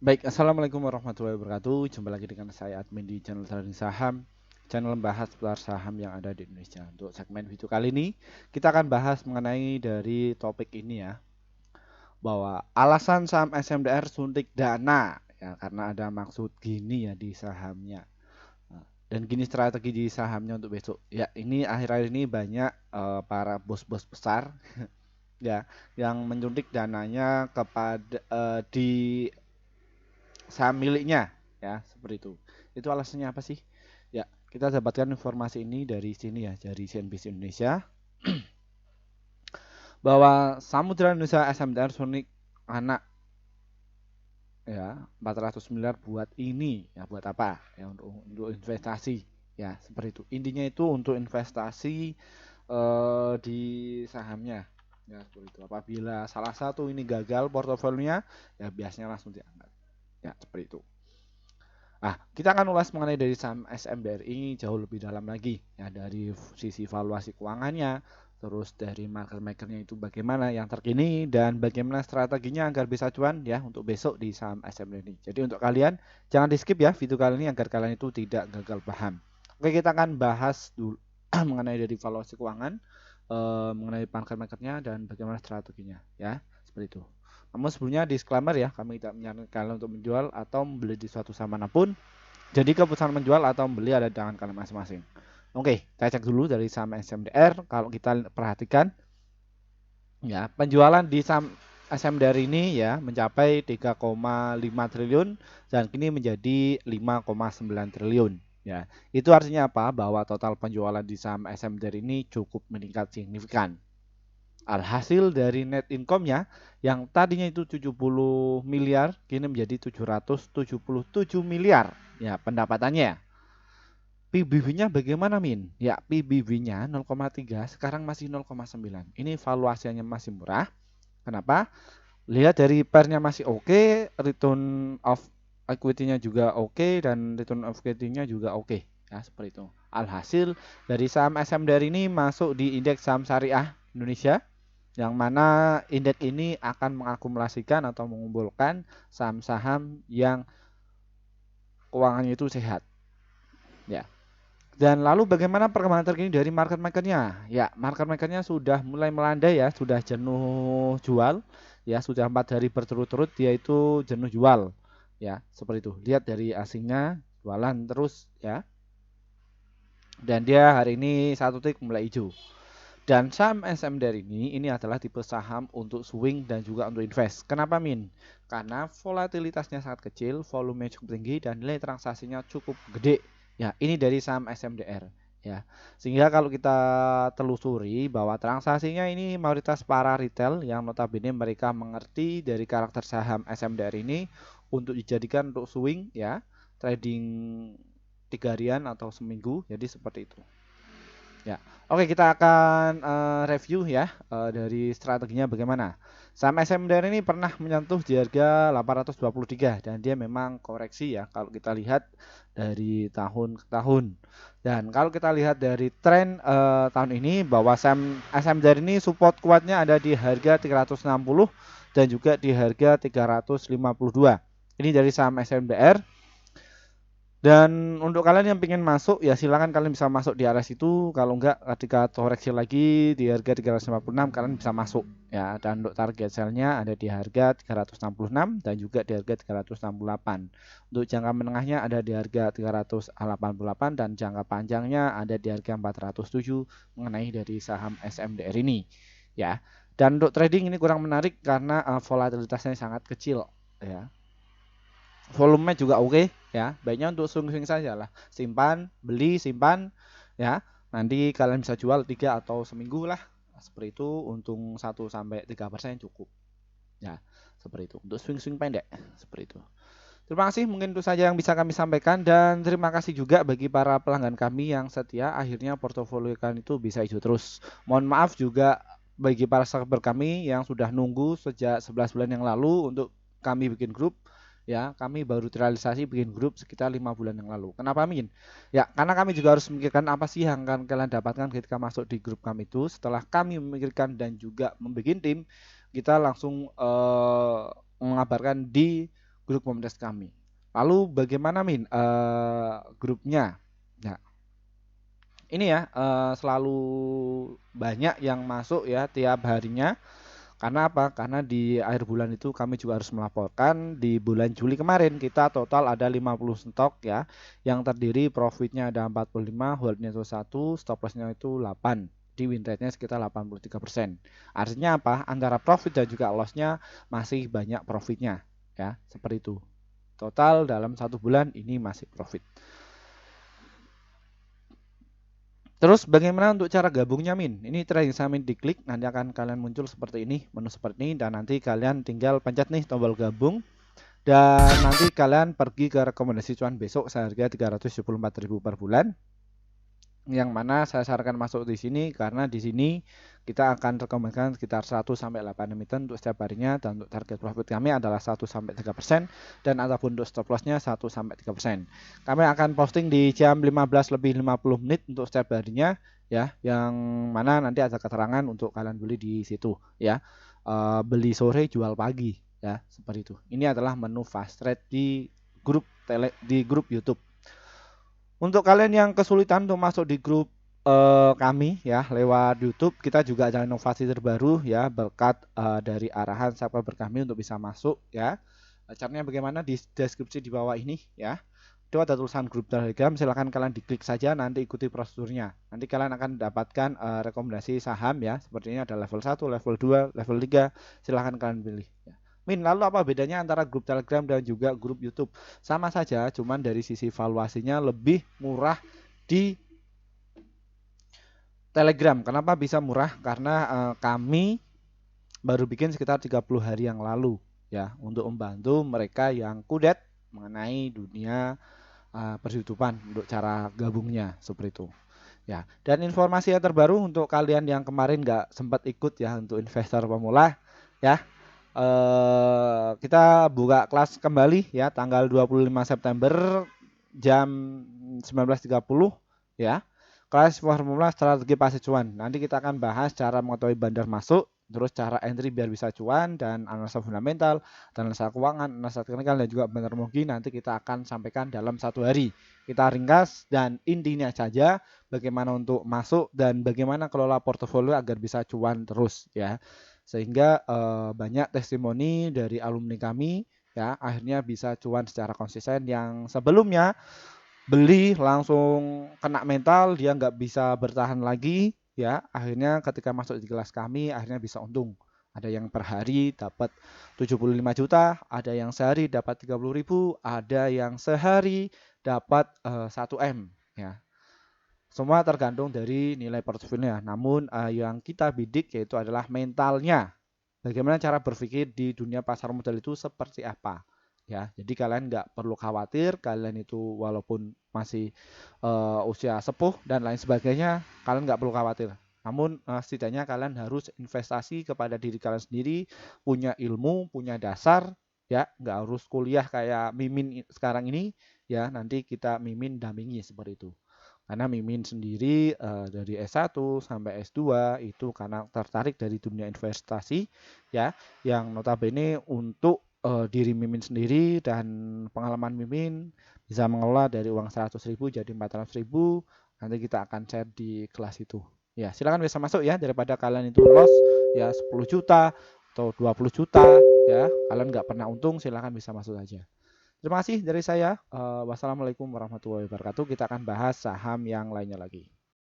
Baik, assalamualaikum warahmatullahi wabarakatuh. Jumpa lagi dengan saya admin di channel trading saham, channel membahas seputar saham yang ada di Indonesia. Untuk segmen video kali ini, kita akan bahas mengenai dari topik ini ya, bahwa alasan saham SMDR suntik dana ya karena ada maksud gini ya di sahamnya. Nah, dan gini strategi di sahamnya untuk besok. Ya, ini akhir-akhir ini banyak para bos-bos besar ya yang menyuntik dananya kepada di saham miliknya ya seperti itu. Itu alasannya apa sih? Ya, kita dapatkan informasi ini dari sini ya, dari CNBC Indonesia bahwa Samudra Indonesia SMDR Sonic anak ya 400 miliar buat ini ya buat apa? Ya untuk investasi ya seperti itu. Intinya itu untuk investasi di sahamnya. Ya seperti itu. Apabila salah satu ini gagal portofolionya ya biasanya langsung diangkat. Ya seperti itu. Nah, kita akan ulas mengenai dari saham SMBRI jauh lebih dalam lagi ya dari sisi valuasi keuangannya, terus dari market makernya itu bagaimana yang terkini dan bagaimana strateginya agar bisa cuan ya untuk besok di saham SMBRI. Jadi untuk kalian jangan di skip ya video kali ini agar kalian itu tidak gagal paham. Oke, kita akan bahas dulu mengenai dari valuasi keuangan, mengenai market makernya dan bagaimana strateginya ya seperti itu. Namun sebelumnya disclaimer ya, kami tidak menyarankan kalian untuk menjual atau membeli di suatu saham manapun. Jadi keputusan menjual atau membeli ada di tangan kalian masing-masing. Oke, kita cek dulu dari saham SMDR. Kalau kita perhatikan, ya penjualan di saham SMDR ini ya mencapai 3,5 triliun dan kini menjadi 5,9 triliun. Ya, itu artinya apa? Bahwa total penjualan di saham SMDR ini cukup meningkat signifikan. Alhasil dari net income-nya yang tadinya itu 70 miliar kini menjadi 777 miliar ya pendapatannya. PBV-nya bagaimana Min? Ya PBV-nya 0,3 sekarang masih 0,9. Ini valuasinya masih murah. Kenapa? Lihat dari PER-nya masih oke, return of equity-nya juga oke dan return of equity-nya juga oke. Ya seperti itu. Alhasil dari saham SMDR ini masuk di indeks saham syariah Indonesia yang mana indeks ini akan mengakumulasikan atau mengumpulkan saham-saham yang keuangannya itu sehat. Ya. Dan lalu bagaimana perkembangan terkini dari market makernya? Ya, market makernya sudah mulai melandai ya, sudah jenuh jual. Ya, sudah 4 hari berturut-turut dia itu jenuh jual. Ya, seperti itu. Lihat dari asingnya jualan terus ya. Dan dia hari ini satu titik mulai hijau. Dan saham SMDR ini adalah tipe saham untuk swing dan juga untuk invest. Kenapa Min? Karena volatilitasnya sangat kecil, volume cukup tinggi dan nilai transaksinya cukup gede. Ya, ini dari saham SMDR ya. Sehingga kalau kita telusuri bahwa transaksinya ini mayoritas para retail yang notabene mereka mengerti dari karakter saham SMDR ini untuk dijadikan untuk swing ya, trading 3 harian atau seminggu. Jadi seperti itu. Ya, oke kita akan review ya dari strateginya bagaimana. Saham SMDR ini pernah menyentuh di harga 823 dan dia memang koreksi ya kalau kita lihat dari tahun ke tahun. Dan kalau kita lihat dari tren tahun ini bahwa saham SMDR ini support kuatnya ada di harga 360 dan juga di harga 352. Ini dari saham SMDR. Dan untuk kalian yang ingin masuk ya silakan kalian bisa masuk di area situ. Kalau enggak ketika koreksi lagi di harga 356 kalian bisa masuk ya. Dan untuk target sell-nya ada di harga 366 dan juga di harga 368. Untuk jangka menengahnya ada di harga 388 dan jangka panjangnya ada di harga 407 mengenai dari saham SMDR ini ya. Dan untuk trading ini kurang menarik karena volatilitasnya sangat kecil ya. Volume juga oke ya, baiknya untuk swing-swing saja lah, simpan beli simpan ya, nanti kalian bisa jual 3 atau seminggu lah seperti itu, untung 1-3% cukup ya, seperti itu untuk swing-swing pendek seperti itu. Terima kasih, mungkin itu saja yang bisa kami sampaikan dan terima kasih juga bagi para pelanggan kami yang setia, akhirnya portofolio kalian itu bisa hijau terus. Mohon maaf juga bagi para subscriber kami yang sudah nunggu sejak 11 bulan yang lalu untuk kami bikin grup ya, kami baru terrealisasi bikin grup sekitar 5 bulan yang lalu. Kenapa Min? Ya, karena kami juga harus memikirkan apa sih yang akan kalian dapatkan ketika masuk di grup kami itu. Setelah kami memikirkan dan juga membuat tim, kita langsung mengabarkan di grup komunitas kami. Lalu bagaimana Min grupnya? Nah, ini ya selalu banyak yang masuk ya tiap harinya. Karena apa? Karena di akhir bulan itu kami juga harus melaporkan. Di bulan Juli kemarin kita total ada 50 stok ya, yang terdiri profitnya ada 45, holdnya itu 1, stop lossnya itu 8. Di win rate-nya sekitar 83%. Artinya apa? Antara profit dan juga loss-nya masih banyak profitnya ya, seperti itu. Total dalam 1 bulan ini masih profit. Terus bagaimana untuk cara gabungnya Min? Ini trading saham Min diklik, nanti akan kalian muncul seperti ini, menu seperti ini, dan nanti kalian tinggal pencet nih tombol gabung. Dan nanti kalian pergi ke rekomendasi cuan besok seharga 374.000 per bulan. Yang mana saya sarankan masuk di sini karena di sini kita akan rekomendasikan sekitar 1 sampai 8 emiten untuk setiap harinya, dan untuk target profit kami adalah 1 sampai 3% dan ataupun untuk stop lossnya 1 sampai 3%. Kami akan posting di jam 15:50 untuk setiap harinya ya, yang mana nanti ada keterangan untuk kalian beli di situ ya. Beli sore jual pagi ya, seperti itu. Ini adalah menu fast trade di grup YouTube. Untuk kalian yang kesulitan untuk masuk di grup kami ya lewat YouTube, kita juga ada inovasi terbaru ya berkat dari arahan subscriber kami untuk bisa masuk ya. Caranya bagaimana di deskripsi di bawah ini ya. Itu ada tulisan grup Telegram, silahkan kalian diklik saja, nanti ikuti prosedurnya. Nanti kalian akan mendapatkan rekomendasi saham ya, seperti ini ada level 1, level 2, level 3, silahkan kalian pilih ya. Min, lalu apa bedanya antara grup Telegram dan juga grup YouTube? Sama saja, cuman dari sisi valuasinya lebih murah di Telegram. Kenapa bisa murah? Karena kami baru bikin sekitar 30 hari yang lalu ya, untuk membantu mereka yang kudet mengenai dunia per-YouTubean untuk cara gabungnya seperti itu. Ya, dan informasi yang terbaru untuk kalian yang kemarin nggak sempat ikut ya untuk investor pemula ya, kita buka kelas kembali ya tanggal 25 September jam 19.30 ya. Kelas formula strategi pasif cuan. Nanti kita akan bahas cara mengetahui bandar masuk, terus cara entry biar bisa cuan, dan analisa fundamental, dan analisa keuangan, analisa teknikal, dan juga meteorologi nanti kita akan sampaikan dalam 1 hari. Kita ringkas dan intinya saja bagaimana untuk masuk dan bagaimana kelola portofolio agar bisa cuan terus ya. Sehingga banyak testimoni dari alumni kami ya akhirnya bisa cuan secara konsisten, yang sebelumnya beli langsung kena mental, dia nggak bisa bertahan lagi ya, akhirnya ketika masuk di kelas kami akhirnya bisa untung. Ada yang per hari dapat 75 juta, ada yang sehari dapat 30.000, ada yang sehari dapat 1 M ya. Semua tergantung dari nilai portofolionya. Namun yang kita bidik yaitu adalah mentalnya. Bagaimana cara berpikir di dunia pasar modal itu seperti apa ya. Jadi kalian nggak perlu khawatir, kalian itu walaupun masih usia sepuh dan lain sebagainya, kalian nggak perlu khawatir. Namun setidaknya kalian harus investasi kepada diri kalian sendiri, punya ilmu, punya dasar ya, nggak harus kuliah kayak Mimin sekarang ini ya. Nanti kita Mimin dampingi seperti itu. Karena Mimin sendiri dari S1 sampai S2 itu karena tertarik dari dunia investasi ya, yang notabene untuk diri Mimin sendiri dan pengalaman Mimin bisa mengelola dari uang 100.000 jadi 400.000. Nanti kita akan share di kelas itu. Ya, silakan bisa masuk ya, daripada kalian itu loss ya 10 juta atau 20 juta ya, kalian nggak pernah untung, silakan bisa masuk aja. Terima kasih dari saya. Wassalamualaikum warahmatullahi wabarakatuh. Kita akan bahas saham yang lainnya lagi.